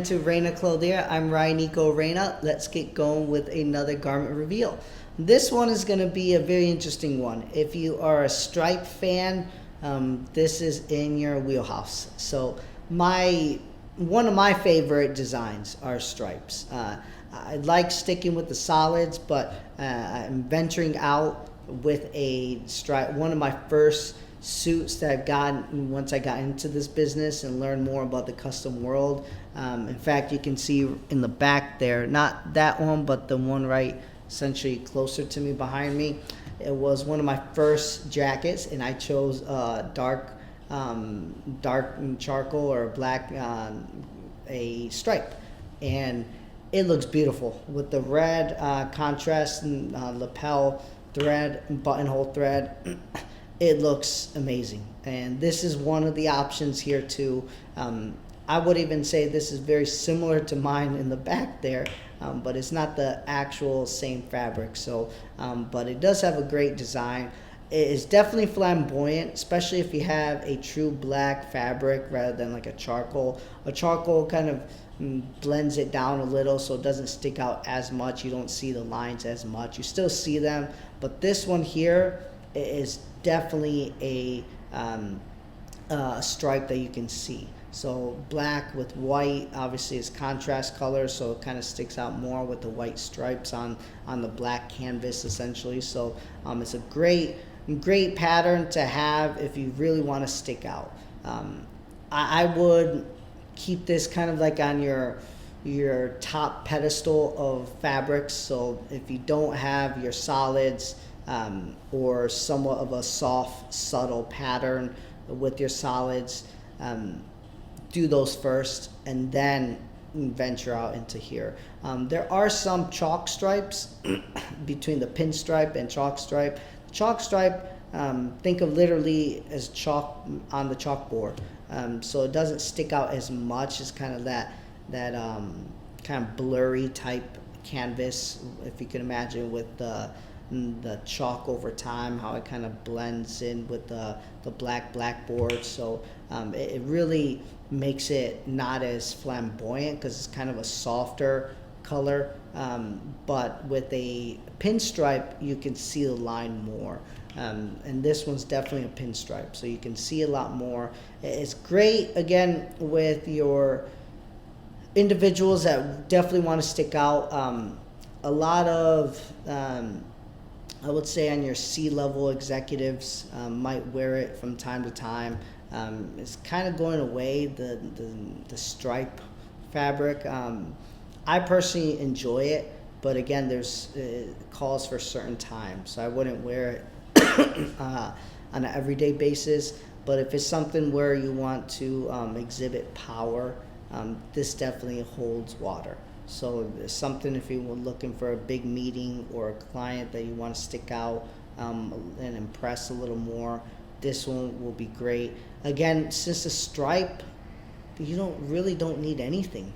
into Reina Clothier. I'm Ryan Nico Reina. Let's get going with another garment reveal. This one is going to be a very interesting one. If you are a stripe fan, this is in your wheelhouse. So one of my favorite designs are stripes. I like sticking with the solids, but I'm venturing out with a stripe. One of my first suits that I've gotten once I got into this business and learned more about the custom world. In fact, you can see in the back there, not that one, but the one right essentially closer to me behind me. It was one of my first jackets, and I chose dark charcoal or black, a stripe, and it looks beautiful with the red contrast and lapel thread and buttonhole thread. It looks amazing, and this is one of the options here too. I would even say this is very similar to mine in the back there, but it's not the actual same fabric. So, but it does have a great design. It is definitely flamboyant, especially if you have a true black fabric rather than like a charcoal. A charcoal kind of blends it down a little so it doesn't stick out as much. You don't see the lines as much. You still see them, but this one here is definitely a stripe that you can see. So black with white obviously is contrast color, so it kind of sticks out more with the white stripes on the black canvas essentially. So it's a great pattern to have if you really want to stick out. I would keep this kind of like on your top pedestal of fabrics. So if you don't have your solids, or somewhat of a soft, subtle pattern with your solids, do those first and then venture out into here. There are some chalk stripes between the pinstripe and chalk stripe. Chalk stripe, think of literally as chalk on the chalkboard, so it doesn't stick out as much. It's kind of that kind of blurry type canvas, if you can imagine, with the chalk over time, how it kind of blends in with the blackboard. So it really makes it not as flamboyant because it's kind of a softer color. But with a pinstripe, you can see the line more. And this one's definitely a pinstripe, so you can see a lot more. It's great, again, with your individuals that definitely want to stick out. A lot of I would say on your C-level executives might wear it from time to time. It's kind of going away, the stripe fabric. I personally enjoy it, but again, there's calls for certain times, so I wouldn't wear it on an everyday basis. But if it's something where you want to exhibit power, this definitely holds water. So it's something if you were looking for a big meeting or a client that you want to stick out and impress a little more, this one will be great. Again, since the stripe, you don't need anything.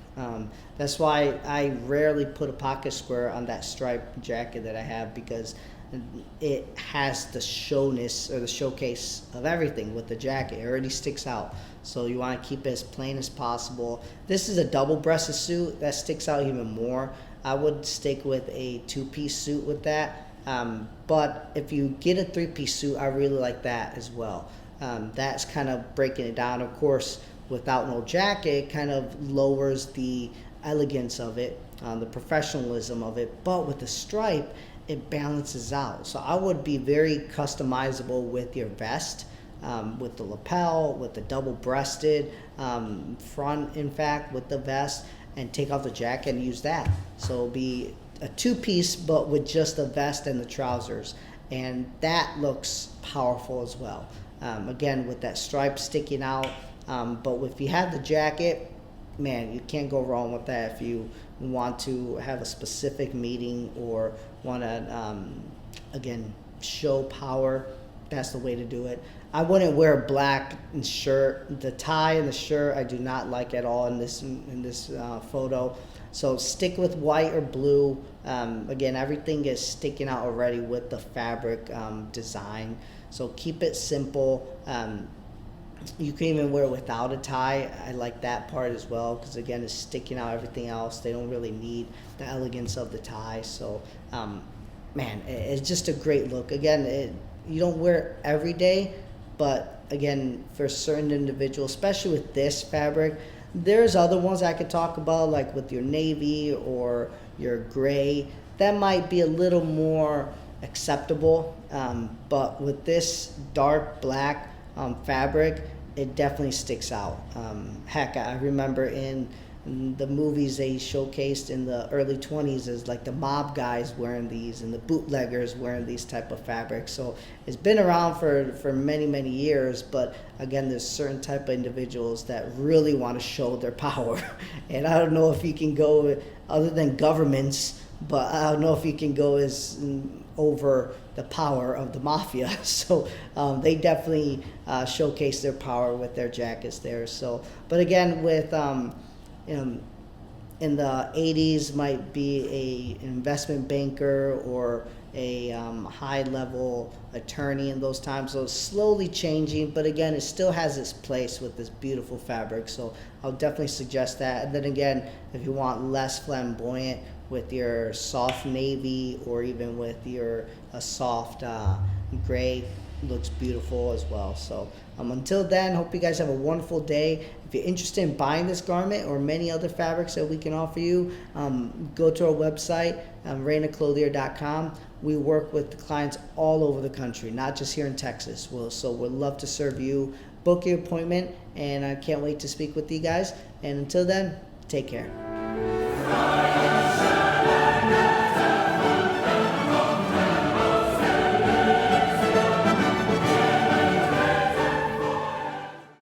That's why I rarely put a pocket square on that striped jacket that I have, because it has the showness or the showcase of everything with the jacket. It already sticks out, so you want to keep it as plain as possible. This is a double-breasted suit that sticks out even more. I would stick with a two-piece suit with that, but if you get a three-piece suit, I really like that as well. That's kind of breaking it down. Of course, without no jacket, it kind of lowers the elegance of it, the professionalism of it, but with the stripe, it balances out. So I would be very customizable with your vest, with the lapel, with the double-breasted front, in fact, with the vest, and take off the jacket and use that. So it'll be a two-piece, but with just the vest and the trousers, and that looks powerful as well. Again, with that stripe sticking out, but if you have the jacket, man, you can't go wrong with that. If you want to have a specific meeting or want to, again, show power, that's the way to do it. I wouldn't wear a black shirt. The tie and the shirt I do not like at all in this photo. So stick with white or blue. Again, everything is sticking out already with the fabric design. So keep it simple. You can even wear it without a tie. I like that part as well because again, it's sticking out everything else. They don't really need the elegance of the tie. So, man, it's just a great look. Again, you don't wear it every day, but again, for certain individuals, especially with this fabric, there's other ones I could talk about, like with your navy or your gray. That might be a little more acceptable, but with this dark black fabric, it definitely sticks out. Heck, I remember in the movies they showcased in the early 20s as like the mob guys wearing these and the bootleggers wearing these type of fabrics. So it's been around for many years, but again, there's certain type of individuals that really want to show their power. And I don't know if you can go other than governments, but I don't know if you can go as over the power of the mafia. So they definitely showcase their power with their jackets there. So, but again, with in the 80s might be an investment banker or a high-level attorney in those times. So it's slowly changing, but again, it still has its place with this beautiful fabric. So I'll definitely suggest that. And then again, if you want less flamboyant with your soft navy or even with your soft gray, looks beautiful as well. So until then, hope you guys have a wonderful day. If you're interested in buying this garment or many other fabrics that we can offer you, go to our website, reynaclothier.com. We work with clients all over the country, not just here in Texas. So we'd love to serve you. Book your appointment, and I can't wait to speak with you guys. And until then, take care.